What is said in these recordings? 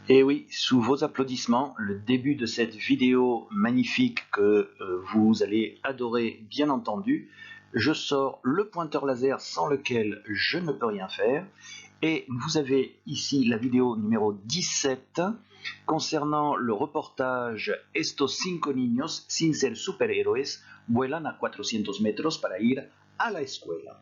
Et oui, sous vos applaudissements, le début de cette vidéo magnifique que vous allez adorer bien entendu, je sors le pointeur laser sans lequel je ne peux rien faire. Et vous avez ici la vidéo numéro 17 concernant le reportage Estos cinco niños sin ser superhéroes vuelan a 400 metros para ir a la escuela.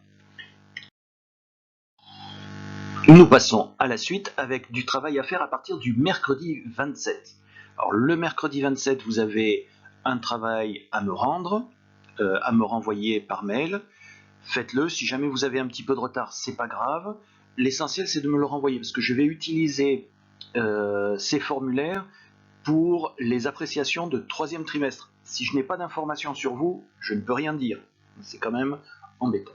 Nous passons à la suite avec du travail à faire à partir du mercredi 27. Alors le mercredi 27, vous avez un travail à me rendre, à me renvoyer par mail. Faites-le, si jamais vous avez un petit peu de retard, c'est pas grave. L'essentiel c'est de me le renvoyer parce que je vais utiliser ces formulaires pour les appréciations de 3e trimestre. Si je n'ai pas d'informations sur vous, je ne peux rien dire. C'est quand même embêtant.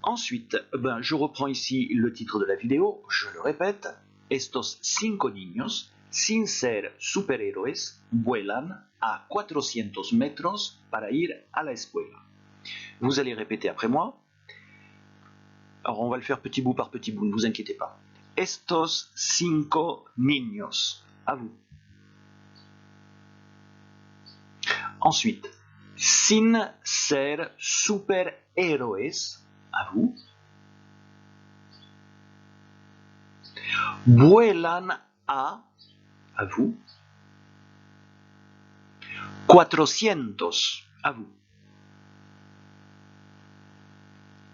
Ensuite, je reprends ici le titre de la vidéo, je le répète, Estos cinco niños, sin ser superhéroes, vuelan a 400 metros para ir a la escuela. Vous allez répéter après moi. Alors on va le faire petit bout par petit bout, ne vous inquiétez pas. Estos cinco niños, à vous. Ensuite, sin ser superhéroes, à vous. Vuelan à vous. 400, à vous.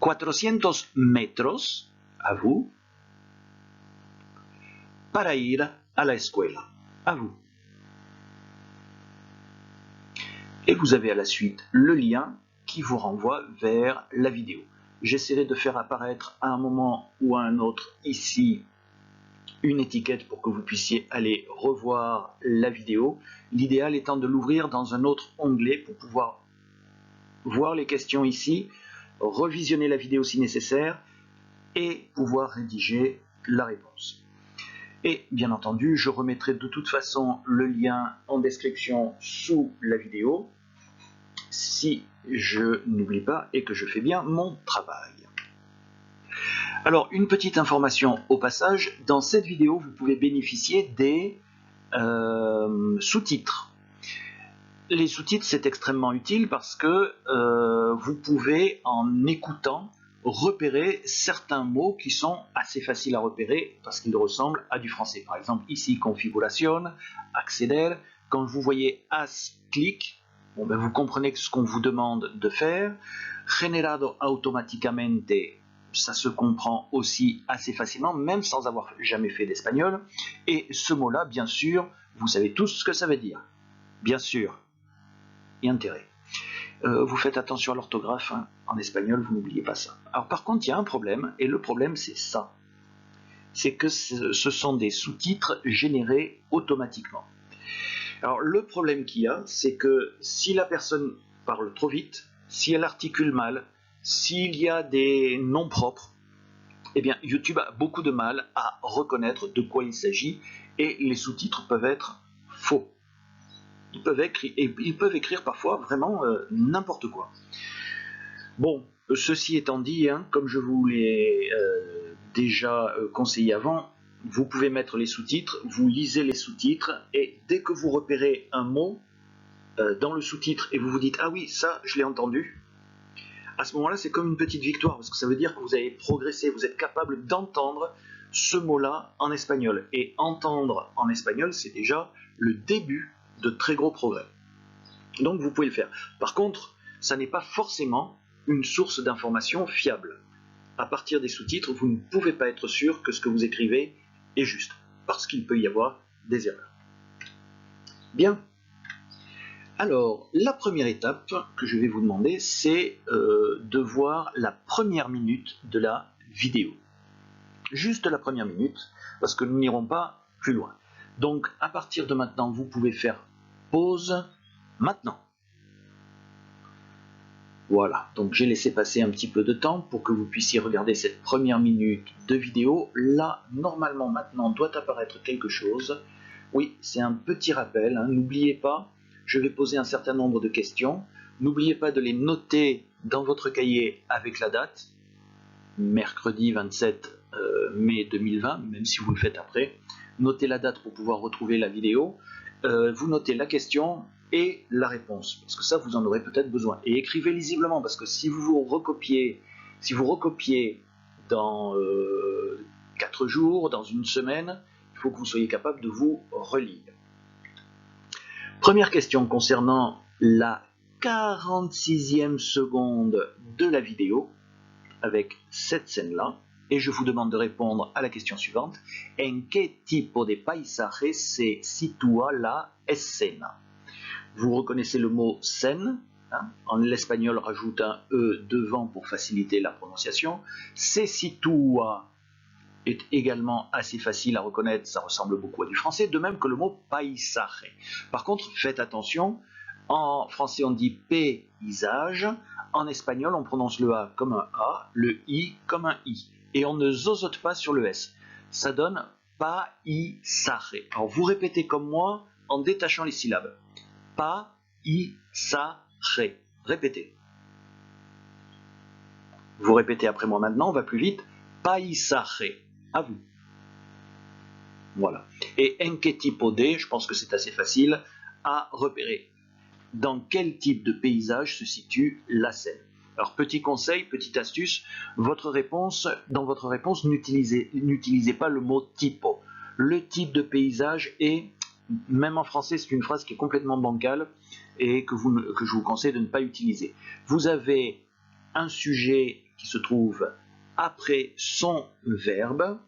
400 metros, à vous. Para ir a la escuela, à vous. Et vous avez à la suite le lien qui vous renvoie vers la vidéo. J'essaierai de faire apparaître à un moment ou à un autre ici une étiquette pour que vous puissiez aller revoir la vidéo. L'idéal étant de l'ouvrir dans un autre onglet pour pouvoir voir les questions ici, revisionner la vidéo si nécessaire et pouvoir rédiger la réponse. Et bien entendu, je remettrai de toute façon le lien en description sous la vidéo si je n'oublie pas et que je fais bien mon travail. Alors, une petite information au passage, dans cette vidéo, vous pouvez bénéficier des sous-titres. Les sous-titres, c'est extrêmement utile parce que vous pouvez, en écoutant, repérer certains mots qui sont assez faciles à repérer parce qu'ils ressemblent à du français. Par exemple, ici, configuration, acceder. Quand vous voyez as, clic, vous comprenez ce qu'on vous demande de faire. Generado automáticamente, ça se comprend aussi assez facilement, même sans avoir jamais fait d'espagnol. Et ce mot-là, bien sûr, vous savez tous ce que ça veut dire. Bien sûr. Et intérêt. Vous faites attention à l'orthographe, hein, en espagnol, vous n'oubliez pas ça. Alors par contre, il y a un problème, et le problème c'est ça. C'est que ce sont des sous-titres générés automatiquement. Alors le problème qu'il y a, c'est que si la personne parle trop vite, si elle articule mal, s'il y a des noms propres, eh bien YouTube a beaucoup de mal à reconnaître de quoi il s'agit, et les sous-titres peuvent être faux. Ils peuvent écrire parfois vraiment n'importe quoi. Bon, ceci étant dit, hein, comme je vous l'ai déjà conseillé avant, vous pouvez mettre les sous-titres, vous lisez les sous-titres, et dès que vous repérez un mot dans le sous-titre et vous vous dites « Ah oui, ça, je l'ai entendu », à ce moment-là, c'est comme une petite victoire, parce que ça veut dire que vous avez progressé, vous êtes capable d'entendre ce mot-là en espagnol. Et entendre en espagnol, c'est déjà le début de très gros progrès. Donc vous pouvez le faire. Par contre, ça n'est pas forcément une source d'information fiable. À partir des sous-titres, vous ne pouvez pas être sûr que ce que vous écrivez est juste, parce qu'il peut y avoir des erreurs. Bien. Alors, la première étape que je vais vous demander, c'est de voir la première minute de la vidéo. Juste la première minute, parce que nous n'irons pas plus loin. Donc, à partir de maintenant, vous pouvez faire pause maintenant. Voilà, donc j'ai laissé passer un petit peu de temps pour que vous puissiez regarder cette première minute de vidéo. Là, normalement, maintenant, doit apparaître quelque chose. Oui, c'est un petit rappel, hein. N'oubliez pas, je vais poser un certain nombre de questions. N'oubliez pas de les noter dans votre cahier avec la date, mercredi 27 mai 2020, même si vous le faites après. notez la date pour pouvoir retrouver la vidéo, vous notez la question et la réponse, parce que ça vous en aurez peut-être besoin. Et écrivez lisiblement, parce que si vous recopiez dans 4 jours, dans une semaine, il faut que vous soyez capable de vous relire. Première question concernant la 46e seconde de la vidéo, avec cette scène-là, et je vous demande de répondre à la question suivante. En qué tipo de paisaje se sitúa la escena? Vous reconnaissez le mot scène, hein? En l'espagnol rajoute un E devant pour faciliter la prononciation. Se sitúa est également assez facile à reconnaître, ça ressemble beaucoup à du français, de même que le mot paisaje. Par contre, faites attention, en français on dit paysage, en espagnol on prononce le A comme un A, le I comme un I, et on ne zozote pas sur le S. Ça donne paisaje. Alors vous répétez comme moi en détachant les syllabes. Paisaje. Répétez. Vous répétez après moi maintenant, on va plus vite. Paisaje. À vous. Voilà. Et en qué tipo de, je pense que c'est assez facile à repérer. Dans quel type de paysage se situe la scène? Alors petit conseil, petite astuce, dans votre réponse, n'utilisez pas le mot typo. Le type de paysage est, même en français, c'est une phrase qui est complètement bancale et que je vous conseille de ne pas utiliser. Vous avez un sujet qui se trouve après son verbe,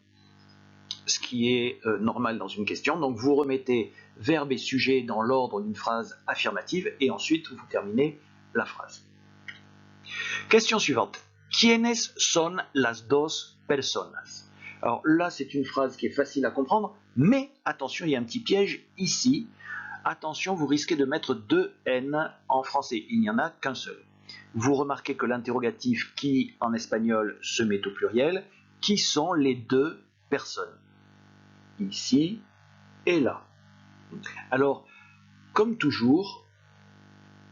ce qui est normal dans une question. Donc vous remettez verbe et sujet dans l'ordre d'une phrase affirmative et ensuite vous terminez la phrase. Question suivante. ¿Quiénes son las dos personas? Alors là, c'est une phrase qui est facile à comprendre, mais attention, il y a un petit piège ici. Attention, vous risquez de mettre 2 N en français. Il n'y en a qu'un seul. Vous remarquez que l'interrogatif qui, en espagnol, se met au pluriel. Qui sont les 2 personnes? Ici et là. Alors, comme toujours,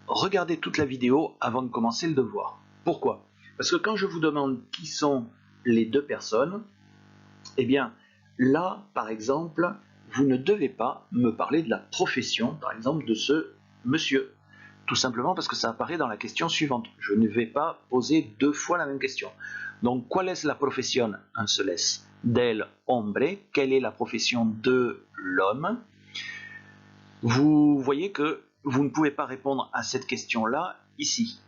regardez toute la vidéo avant de commencer le devoir. Pourquoi? Parce que quand je vous demande qui sont les 2 personnes, eh bien, là, par exemple, vous ne devez pas me parler de la profession, par exemple, de ce monsieur. Tout simplement parce que ça apparaît dans la question suivante. Je ne vais pas poser 2 fois la même question. Donc, ¿cuál es la profesión, un seul S, del hombre? Quelle est la profession de l'homme? Vous voyez que vous ne pouvez pas répondre à cette question-là ici.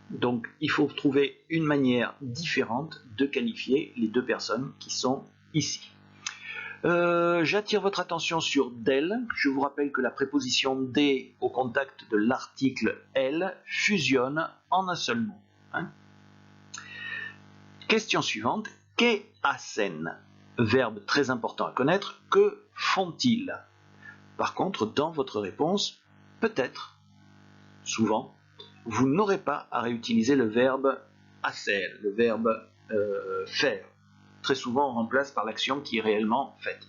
Donc, il faut trouver une manière différente de qualifier les 2 personnes qui sont ici. J'attire votre attention sur del. Je vous rappelle que la préposition de au contact de l'article elle fusionne en un seul mot. Hein? Question suivante. Que hacen? Verbe très important à connaître. Que font-ils? Par contre, dans votre réponse, peut-être, souvent, vous n'aurez pas à réutiliser le verbe hacer, le verbe faire. Très souvent, on remplace par l'action qui est réellement faite.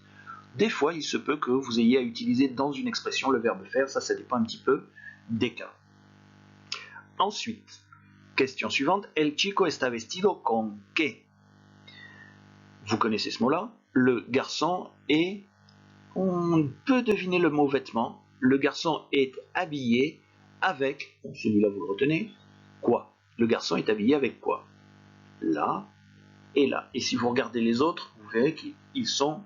Des fois, il se peut que vous ayez à utiliser dans une expression le verbe faire, ça dépend un petit peu des cas. Ensuite, question suivante, el chico está vestido con qué? Vous connaissez ce mot-là, le garçon est, on peut deviner le mot vêtement, le garçon est habillé avec, celui-là vous le retenez, quoi? Le garçon est habillé avec quoi? Là et là. Et si vous regardez les autres, vous verrez qu'ils sont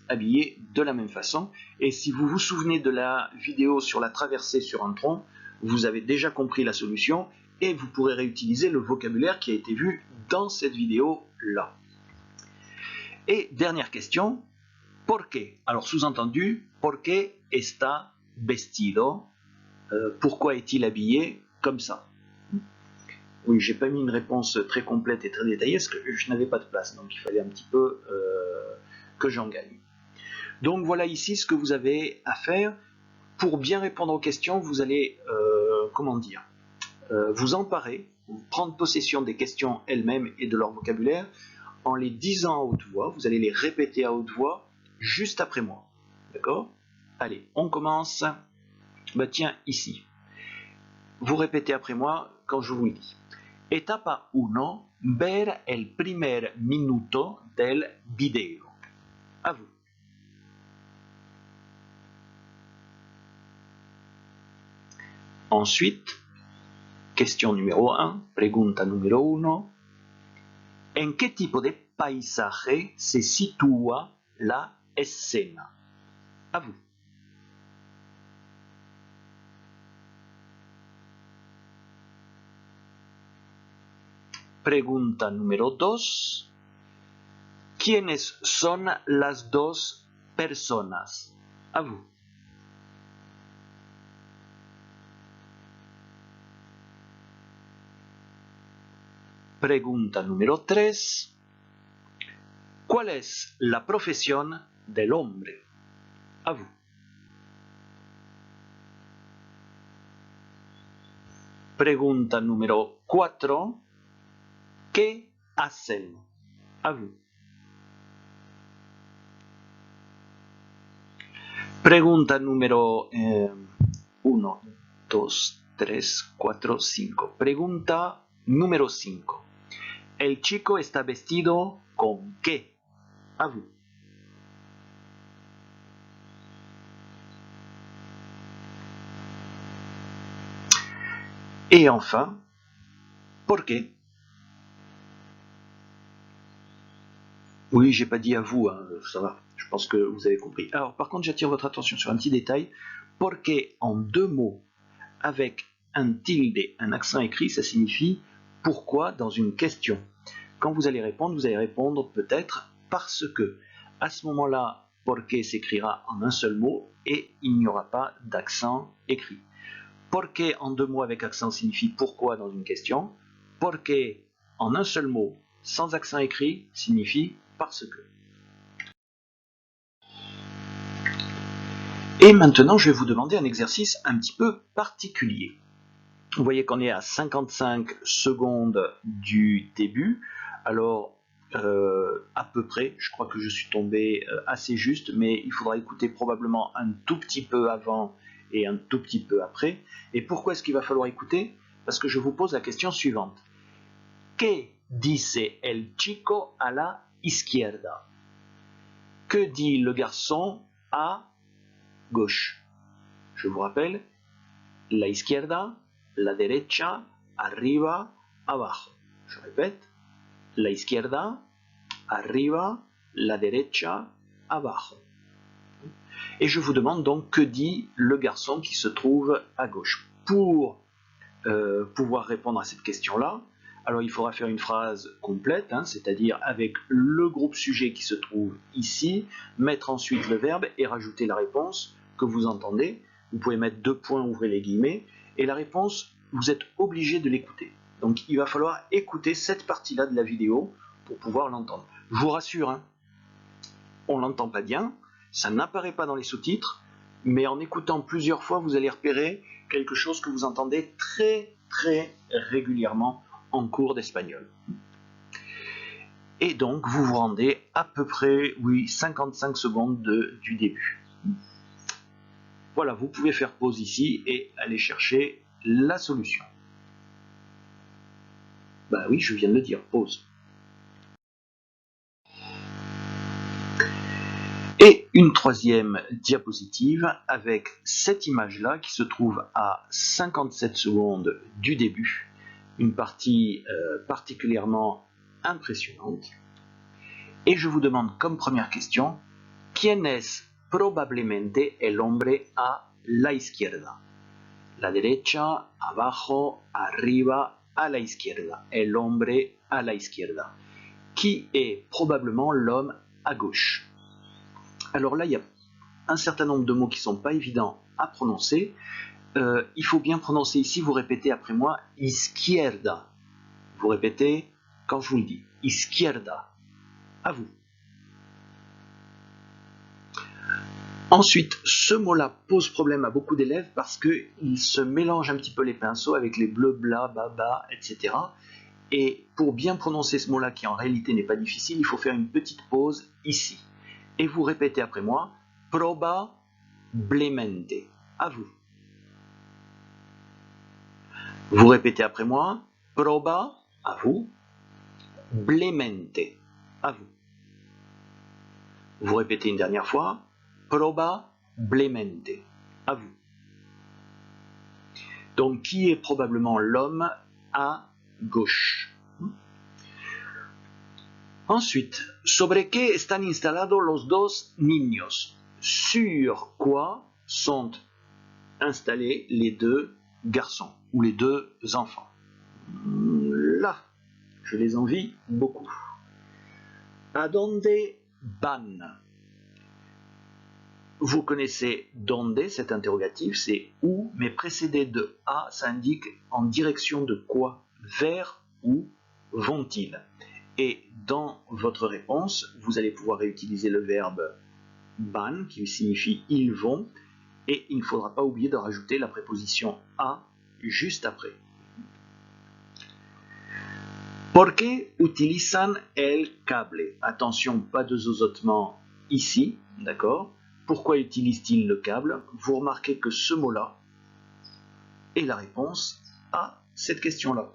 habillés de la même façon. Et si vous vous souvenez de la vidéo sur la traversée sur un tronc, vous avez déjà compris la solution et vous pourrez réutiliser le vocabulaire qui a été vu dans cette vidéo-là. Et dernière question, ¿por qué? Alors sous-entendu, ¿por qué está vestido? Pourquoi est-il habillé comme ça? Oui, j'ai pas mis une réponse très complète et très détaillée parce que je n'avais pas de place, donc il fallait un petit peu que j'en gagne. Donc voilà ici ce que vous avez à faire. Pour bien répondre aux questions, vous allez, vous emparer, prendre possession des questions elles-mêmes et de leur vocabulaire en les disant à haute voix. Vous allez les répéter à haute voix juste après moi. D'accord? Allez, on commence. Bah tiens, ici. Vous répétez après moi quand je vous le dis. Etapa 1, ver el primer minuto del video. À vous. Ensuite, question numéro 1, pregunta número 1. ¿En qué tipo de paisaje se sitúa la escena? À vous. Pregunta número 2. ¿Quiénes son las dos personas? À vous. Pregunta número 3. ¿Cuál es la profesión del hombre? À vous. Pregunta número 4. ¿Qué hacen? À vous. Pregunta número 1, 2, 3, 4, 5. Pregunta número 5. ¿El chico está vestido con qué? À vous. Et enfin, ¿por qué? Oui, j'ai pas dit à vous, hein, ça va, je pense que vous avez compris. Alors, par contre, j'attire votre attention sur un petit détail. Porque en 2 mots, avec un tilde, un accent écrit, ça signifie pourquoi dans une question. Quand vous allez répondre peut-être parce que. À ce moment-là, porque s'écrira en un seul mot et il n'y aura pas d'accent écrit. Porque en 2 mots avec accent signifie pourquoi dans une question. Porque en un seul mot sans accent écrit signifie parce que. Et maintenant, je vais vous demander un exercice un petit peu particulier. Vous voyez qu'on est à 55 secondes du début. Alors, à peu près, je crois que je suis tombé assez juste, mais il faudra écouter probablement un tout petit peu avant et un tout petit peu après. Et pourquoi est-ce qu'il va falloir écouter? Parce que je vous pose la question suivante. ¿Qué dice el chico a la izquierda? Que dit le garçon à gauche? Je vous rappelle, la izquierda, la derecha, arriba, abajo. Je répète, la izquierda, arriba, la derecha, abajo. Et je vous demande donc que dit le garçon qui se trouve à gauche. Pour pouvoir répondre à cette question-là, alors il faudra faire une phrase complète, hein, c'est-à-dire avec le groupe sujet qui se trouve ici, mettre ensuite le verbe et rajouter la réponse que vous entendez. Vous pouvez mettre 2 points, ouvrez les guillemets, et la réponse, vous êtes obligé de l'écouter. Donc il va falloir écouter cette partie-là de la vidéo pour pouvoir l'entendre. Je vous rassure, hein, on ne l'entend pas bien, ça n'apparaît pas dans les sous-titres, mais en écoutant plusieurs fois, vous allez repérer quelque chose que vous entendez très très régulièrement en cours d'espagnol. Et donc, vous vous rendez à peu près, oui, 55 secondes du début. Voilà, vous pouvez faire pause ici et aller chercher la solution. Bah oui, je viens de le dire, pause. Et une troisième diapositive avec cette image-là qui se trouve à 57 secondes du début. Une partie particulièrement impressionnante. Et je vous demande comme première question, ¿Quién es probablemente el hombre a la izquierda? La derecha, abajo, arriba, a la izquierda. El hombre a la izquierda. Qui est probablement l'homme à gauche? Alors là, il y a un certain nombre de mots qui ne sont pas évidents à prononcer. Il faut bien prononcer ici, vous répétez après moi, izquierda. Vous répétez quand je vous le dis, izquierda. À vous. Ensuite, ce mot-là pose problème à beaucoup d'élèves parce qu'il se mélange un petit peu les pinceaux avec les bleus, bla, baba, etc. Et pour bien prononcer ce mot-là, qui en réalité n'est pas difficile, il faut faire une petite pause ici. Et vous répétez après moi, probablemente. À vous. Vous répétez après moi, proba, à vous, blemente, à vous. Vous répétez une dernière fois, probablemente, à vous. Donc, qui est probablement l'homme à gauche? Ensuite, sobre qué están instalados los dos niños? Sur quoi sont installés les deux garçons ou les deux enfants? Là, je les envie beaucoup. A donde van? Vous connaissez donde, cet interrogatif, c'est où, mais précédé de a, ça indique en direction de quoi, vers où vont-ils? Et dans votre réponse, vous allez pouvoir réutiliser le verbe van, qui signifie ils vont, et il ne faudra pas oublier de rajouter la préposition a juste après. ¿Por qué utilizan el cable? Attention, pas de zozotement ici, d'accord? Pourquoi utilisent-ils le câble? Vous remarquez que ce mot-là est la réponse à cette question-là.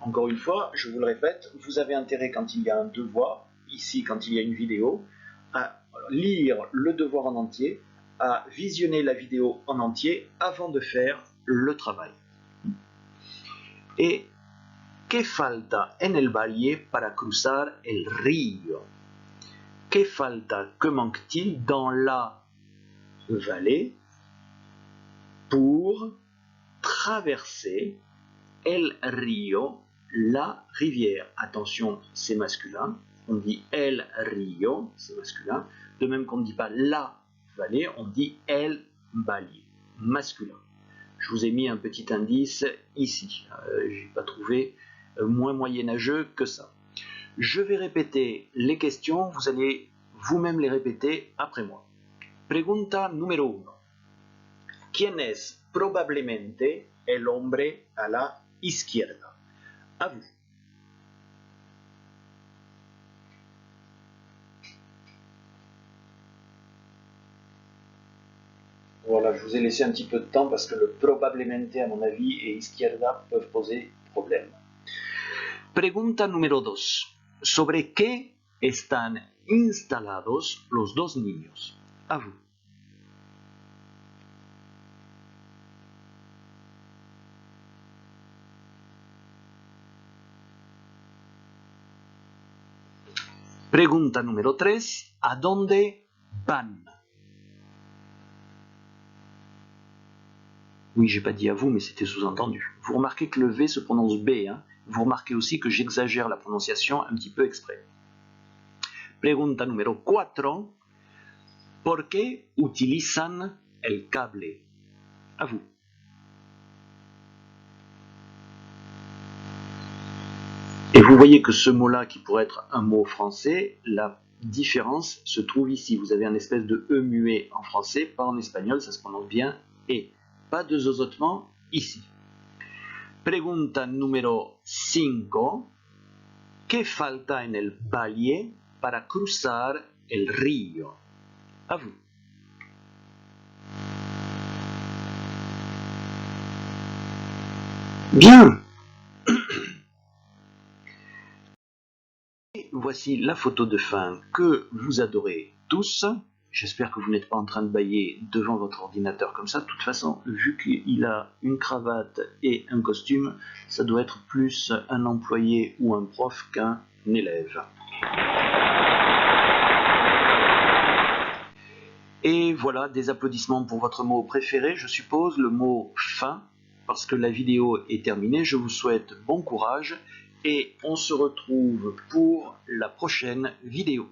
Encore une fois, je vous le répète, vous avez intérêt quand il y a un devoir, ici quand il y a une vidéo, à lire le devoir en entier, à visionner la vidéo en entier avant de faire le travail. Et ¿qué falta en el valle para cruzar el río? ¿Qué falta, que manque-t-il dans la vallée pour traverser el río, la rivière? Attention, c'est masculin. On dit el río, c'est masculin. De même qu'on ne dit pas la vallée, on dit el valle, masculin. Je vous ai mis un petit indice ici. Je n'ai pas trouvé moins moyenâgeux que ça. Je vais répéter les questions, vous allez vous-même les répéter après moi. Pregunta número 1. ¿Quién es probablemente el hombre a la izquierda? À vous. Voilà, je vous ai laissé un petit peu de temps parce que le probablemente, à mon avis, et izquierda peuvent poser problème. Pregunta número 2. ¿Sobre qué están instalados los dos niños? À vous. Pregunta número 3. ¿A dónde van? Oui, j'ai pas dit à vous, mais c'était sous-entendu. Vous remarquez que le V se prononce B. Hein? Vous remarquez aussi que j'exagère la prononciation un petit peu exprès. Pregunta número 4. ¿Por qué utilizan el cable? À vous. Et vous voyez que ce mot-là, qui pourrait être un mot français, la différence se trouve ici. Vous avez un espèce de E muet en français, pas en espagnol, ça se prononce bien E. Pas de zozotement ici. Pregunta número 5. ¿Qué falta en el valle para cruzar el río? À vous. Bien. Et voici la photo de fin que vous adorez tous. J'espère que vous n'êtes pas en train de bâiller devant votre ordinateur comme ça. De toute façon, vu qu'il a une cravate et un costume, ça doit être plus un employé ou un prof qu'un élève. Et voilà, des applaudissements pour votre mot préféré, je suppose, le mot fin, parce que la vidéo est terminée. Je vous souhaite bon courage et on se retrouve pour la prochaine vidéo.